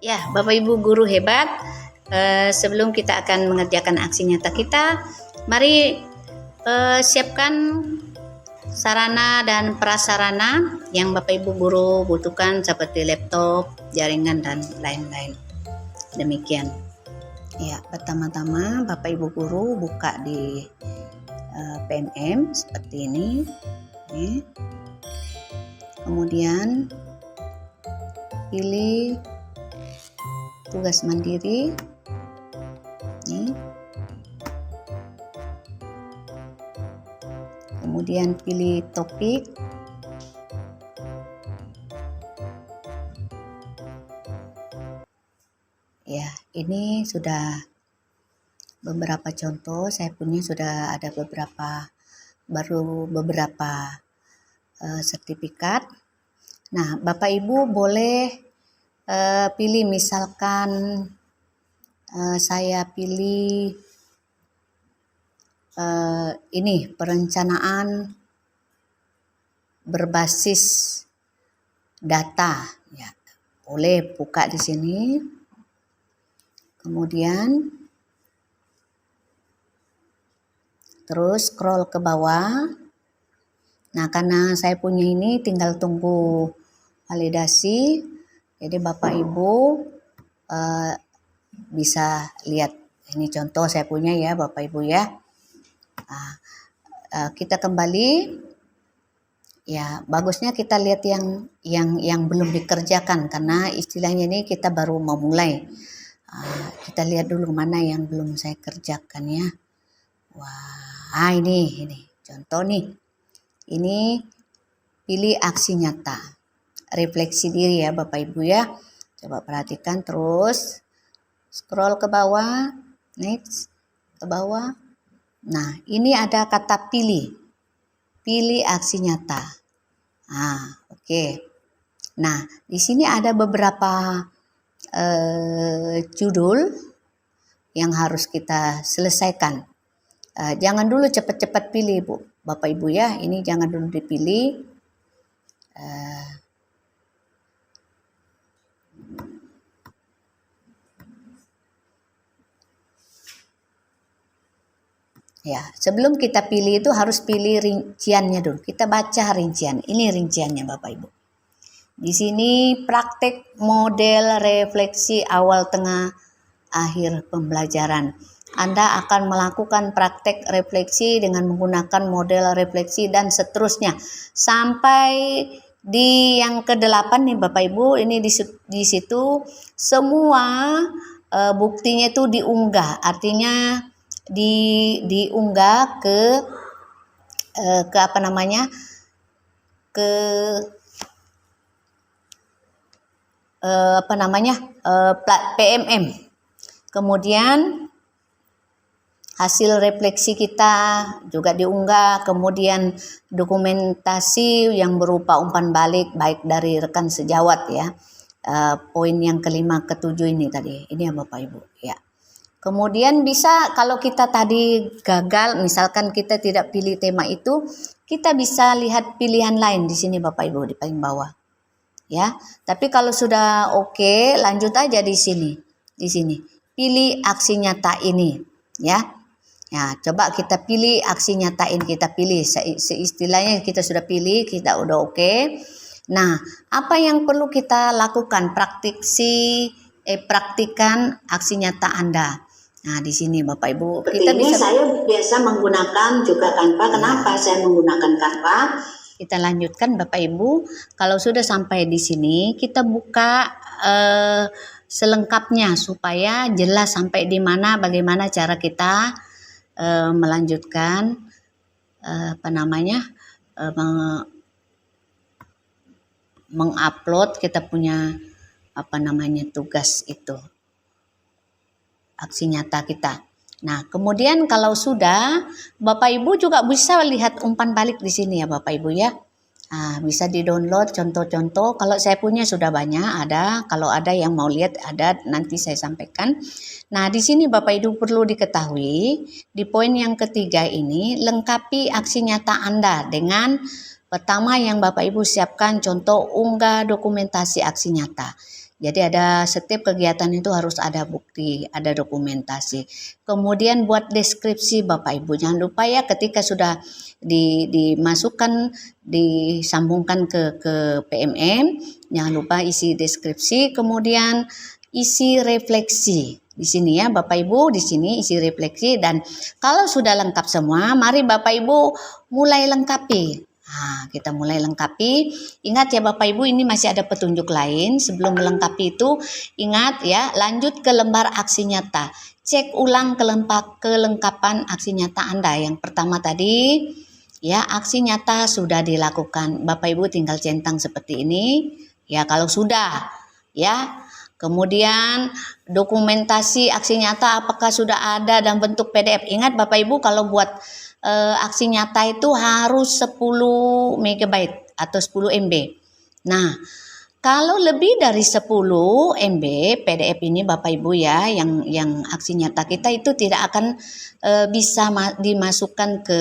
Ya, Bapak Ibu guru hebat, sebelum kita akan mengerjakan aksi nyata kita, mari siapkan sarana dan prasarana yang Bapak Ibu guru butuhkan seperti laptop, jaringan, dan lain-lain. Demikian. Ya, pertama-tama Bapak Ibu guru buka di PMM seperti ini. Kemudian pilih tugas mandiri. Kemudian pilih topik. Ya, ini sudah beberapa contoh. Saya punya sudah ada beberapa sertifikat. Nah, Bapak Ibu boleh pilih, misalkan saya pilih ini perencanaan berbasis data, ya. Boleh buka di sini. Kemudian terus scroll ke bawah. Nah, karena saya punya ini tinggal tunggu validasi, jadi Bapak Ibu bisa lihat. Ini contoh saya punya ya Bapak Ibu ya. Kita kembali. Ya, bagusnya kita lihat yang belum dikerjakan, karena istilahnya ini kita baru memulai. Kita lihat dulu mana yang belum saya kerjakan ya. Wah, ini contoh nih. Ini pilih aksi nyata, refleksi diri ya Bapak Ibu ya. Coba perhatikan, terus scroll ke bawah, next ke bawah. Nah, ini ada kata pilih aksi nyata. Oke. Nah, di sini ada beberapa judul yang harus kita selesaikan. Jangan dulu cepat-cepat pilih Bu, Bapak Ibu ya. Ini jangan dulu dipilih. Ya, sebelum kita pilih itu harus pilih rinciannya dulu. Kita baca rincian. Ini rinciannya Bapak Ibu. Di sini praktek model refleksi awal, tengah, akhir pembelajaran. Anda akan melakukan praktek refleksi dengan menggunakan model refleksi dan seterusnya. Sampai di yang ke-8 nih Bapak Ibu, ini di situ semua buktinya itu diunggah. Artinya diunggah ke PMM. Kemudian hasil refleksi kita juga diunggah, kemudian dokumentasi yang berupa umpan balik baik dari rekan sejawat ya. Poin yang ke-5, ke-7 ini tadi. Ini ya Bapak Ibu ya. Kemudian bisa, kalau kita tadi gagal, misalkan kita tidak pilih tema itu, kita bisa lihat pilihan lain di sini Bapak Ibu di paling bawah. Ya, tapi kalau sudah oke, lanjut aja di sini. Di sini, pilih aksi nyata ini, ya. Ya, coba kita pilih aksi nyatain, kita pilih. Seistilahnya kita sudah pilih, kita udah oke. Nah, apa yang perlu kita lakukan? Praktikan aksi nyata Anda. Nah, di sini Bapak Ibu, kita bisa. Saya biasa menggunakan juga Canva. Kenapa saya menggunakan Canva? Kita lanjutkan Bapak Ibu. Kalau sudah sampai di sini, kita buka selengkapnya supaya jelas sampai di mana, bagaimana cara kita melanjutkan mengupload kita punya tugas itu, aksi nyata kita. Nah, kemudian kalau sudah, Bapak Ibu juga bisa lihat umpan balik di sini ya Bapak Ibu ya. Bisa di-download contoh-contoh. Kalau saya punya sudah banyak, ada. Kalau ada yang mau lihat, ada, nanti saya sampaikan. Nah, di sini Bapak Ibu perlu diketahui, di poin yang ketiga ini, lengkapi aksi nyata Anda dengan pertama yang Bapak Ibu siapkan contoh unggah dokumentasi aksi nyata. Jadi ada setiap kegiatan itu harus ada bukti, ada dokumentasi. Kemudian buat deskripsi Bapak Ibu. Jangan lupa ya ketika sudah dimasukkan, disambungkan ke PMM, jangan lupa isi deskripsi, kemudian isi refleksi. Di sini ya Bapak Ibu, di sini isi refleksi, dan kalau sudah lengkap semua, mari Bapak Ibu mulai lengkapi. Nah, kita mulai lengkapi. Ingat ya Bapak Ibu, ini masih ada petunjuk lain. Sebelum melengkapi itu, ingat ya, lanjut ke lembar aksi nyata. Cek ulang kelengkapan aksi nyata Anda. Yang pertama tadi, ya, aksi nyata sudah dilakukan. Bapak Ibu tinggal centang seperti ini. Ya, kalau sudah, ya. Kemudian dokumentasi aksi nyata apakah sudah ada dalam bentuk PDF. Ingat Bapak Ibu, kalau buat aksi nyata itu harus 10 MB atau 10 MB. Nah, kalau lebih dari 10 MB PDF ini Bapak Ibu ya, yang aksi nyata kita itu tidak akan bisa dimasukkan ke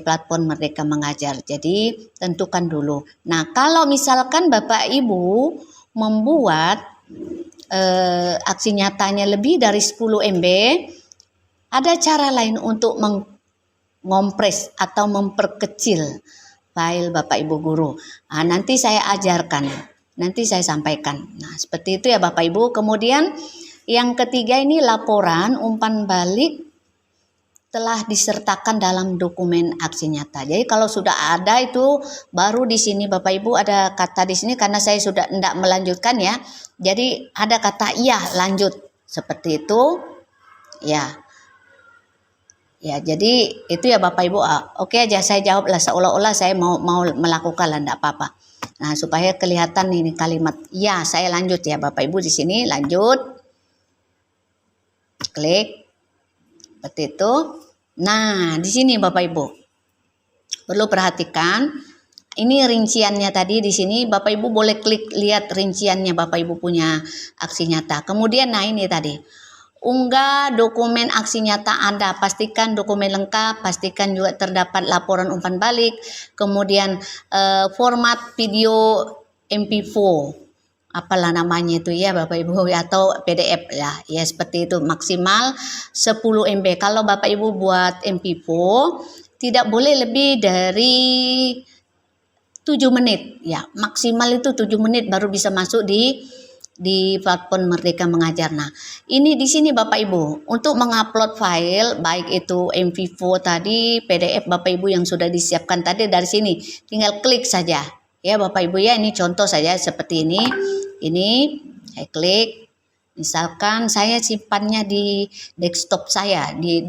platform Merdeka Mengajar. Jadi tentukan dulu. Nah, kalau misalkan Bapak Ibu membuat aksi nyatanya lebih dari 10 MB, ada cara lain untuk ngompres atau memperkecil file Bapak Ibu guru. Nah, nanti saya ajarkan, nanti saya sampaikan. Nah, seperti itu ya Bapak Ibu. Kemudian yang ketiga ini laporan umpan balik telah disertakan dalam dokumen aksi nyata. Jadi kalau sudah ada itu baru di sini Bapak Ibu ada kata di sini, karena saya sudah tidak melanjutkan ya. Jadi ada kata iya lanjut seperti itu ya. Ya, jadi itu ya Bapak Ibu. Oke aja saya jawab lah seolah-olah saya mau melakukan lah, enggak apa-apa. Nah, supaya kelihatan ini kalimat ya, saya lanjut ya Bapak Ibu di sini lanjut. Klik. Seperti itu. Nah, di sini Bapak Ibu. Perlu perhatikan ini rinciannya tadi di sini Bapak Ibu boleh klik lihat rinciannya Bapak Ibu punya aksi nyata. Kemudian nah ini tadi. Unggah dokumen aksi nyata Anda, pastikan dokumen lengkap, pastikan juga terdapat laporan umpan balik, kemudian format video MP4, apalah namanya itu ya Bapak Ibu, atau PDF ya, ya seperti itu, maksimal 10 MB. Kalau Bapak Ibu buat MP4 tidak boleh lebih dari 7 menit ya, maksimal itu 7 menit baru bisa masuk di platform Merdeka Mengajar. Nah, ini di sini Bapak Ibu untuk mengupload file baik itu MP4 tadi, PDF Bapak Ibu yang sudah disiapkan tadi, dari sini tinggal klik saja ya Bapak Ibu ya. Ini contoh saja seperti ini. Ini saya klik. Misalkan saya simpannya di desktop saya, di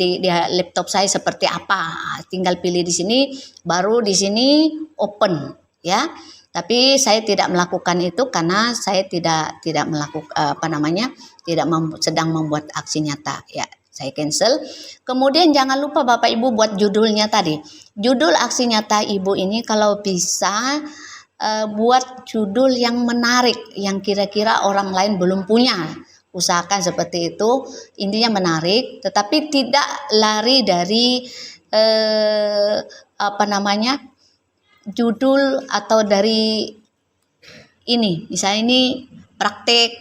laptop saya seperti apa. Tinggal pilih di sini, baru di sini open ya. Tapi saya tidak melakukan itu karena saya tidak melakukan sedang membuat aksi nyata ya. Saya cancel. Kemudian jangan lupa Bapak Ibu buat judulnya tadi. Judul aksi nyata Ibu ini kalau bisa buat judul yang menarik, yang kira-kira orang lain belum punya. Usahakan seperti itu. Intinya menarik, tetapi tidak lari dari judul atau dari ini. Misalnya ini praktek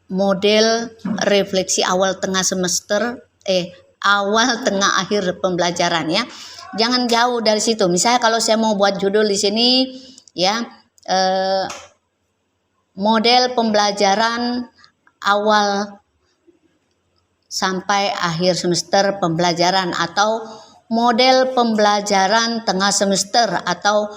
model refleksi awal tengah semester, awal tengah akhir pembelajaran ya. Jangan jauh dari situ. Misalnya kalau saya mau buat judul di sini ya, model pembelajaran awal sampai akhir semester pembelajaran, atau model pembelajaran tengah semester, atau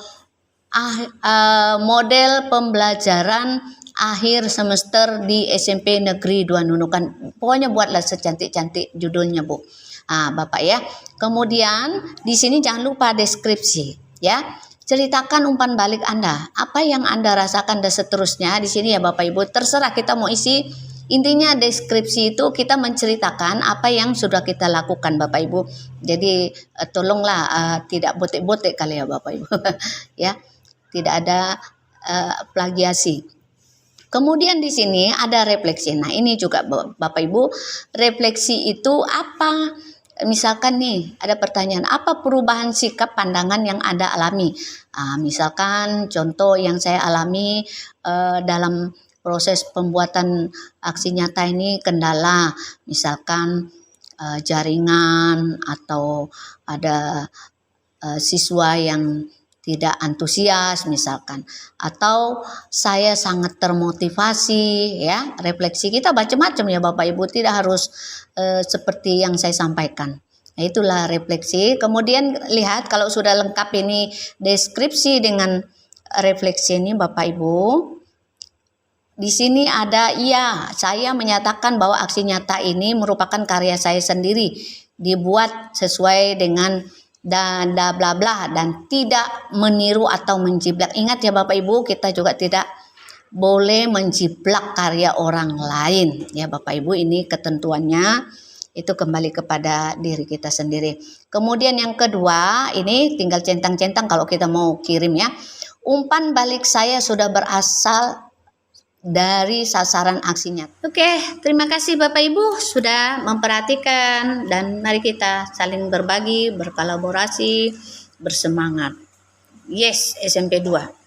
model pembelajaran akhir semester di SMP Negeri 2 Nunukan. Pokoknya buatlah secantik-cantik judulnya Bu. Bapak ya. Kemudian di sini jangan lupa deskripsi ya. Ceritakan umpan balik Anda, apa yang Anda rasakan dan seterusnya. Di sini ya Bapak Ibu, terserah kita mau isi. Intinya deskripsi itu kita menceritakan apa yang sudah kita lakukan Bapak Ibu. Jadi tolonglah tidak botek-botek kali ya Bapak Ibu. Ya, tidak ada plagiasi. Kemudian di sini ada refleksi. Nah, ini juga Bapak Ibu, refleksi itu apa? Misalkan nih ada pertanyaan, apa perubahan sikap pandangan yang Anda alami? Misalkan contoh yang saya alami dalam proses pembuatan aksi nyata ini kendala, misalkan jaringan atau ada siswa yang tidak antusias misalkan, atau saya sangat termotivasi, ya refleksi kita macam-macam ya Bapak Ibu, tidak harus seperti yang saya sampaikan. Nah, itulah refleksi. Kemudian lihat kalau sudah lengkap ini deskripsi dengan refleksi ini Bapak Ibu. Di sini ada iya, saya menyatakan bahwa aksi nyata ini merupakan karya saya sendiri, dibuat sesuai dengan dan bla bla dan tidak meniru atau menjiplak. Ingat ya Bapak Ibu, kita juga tidak boleh menjiplak karya orang lain ya Bapak Ibu, ini ketentuannya itu kembali kepada diri kita sendiri. Kemudian yang kedua, ini tinggal centang-centang kalau kita mau kirim ya. Umpan balik saya sudah berasal dari sasaran aksinya. Oke, terima kasih Bapak Ibu sudah memperhatikan, dan mari kita saling berbagi, berkolaborasi, bersemangat. Yes, SMP 2.